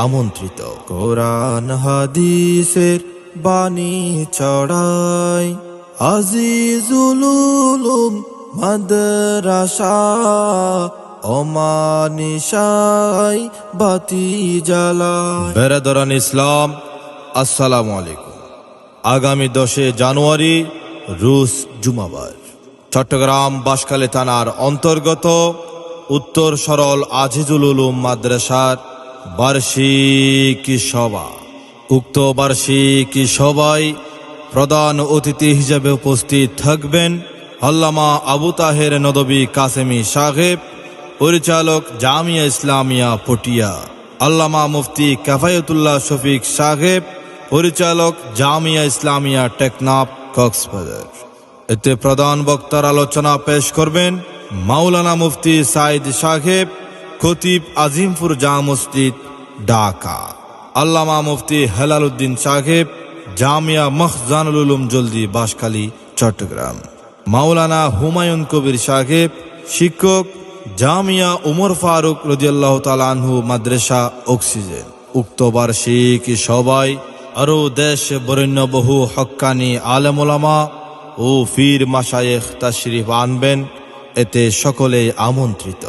আমন্ত্রিত। কোরআন হাদিসের বাণী ছড়াই আজিজুল উলুম মাদ্রাসা, অমানিসাই বাতি জ্বালায়। বেরাদরান ইসলাম, আসসালামু আলাইকুম। আগামী 10 জানুয়ারি রুশ জুমাবার চট্টগ্রাম বাঁশখালী থানার অন্তর্গত উত্তর সরল আজিজুল উলুম মাদ্রাসার বার্ষিকী সভা। উক্ত বার্ষিকী সভায় প্রধান অতিথি হিসেবে উপস্থিত থাকবেন আল্লামা আবু তাহের নদভী কাসেমি সাহেব, পরিচালক জামিয়া ইসলামিয়া পটিয়া, আল্লামা মুফতি কাফায়েতুল্লাহ শফিক সাহেব, পরিচালক জামিয়া ইসলামিয়া টেকনাফ কক্সবাজার। এতে প্রধান বক্তার আলোচনা পেশ করবেন মাওলানা মুফতি সাইদ সাহেব, খতিব আজিমপুর জামে মসজিদ ঢাকা, আল্লামা মুফতি হেলাল উদ্দিন সাহেব, জামিয়া মখজানুল উলুম জলদি বাঁশখালী চট্টগ্রাম, মাওলানা হুমায়ুন কবির সাহেব, শিক্ষক জামিয়া উমর ফারুক রাদিয়াল্লাহু তাআলা আনহু মাদ্রাসা অক্সিজেন। উক্ত বার্ষিকী সভায় আরো দেশ বরেণ্য বহু হক্কানি আলেম ওলামা ও ফির মাশায়েখ তাশরিফ আনবেন, এতে সকলেই আমন্ত্রিত।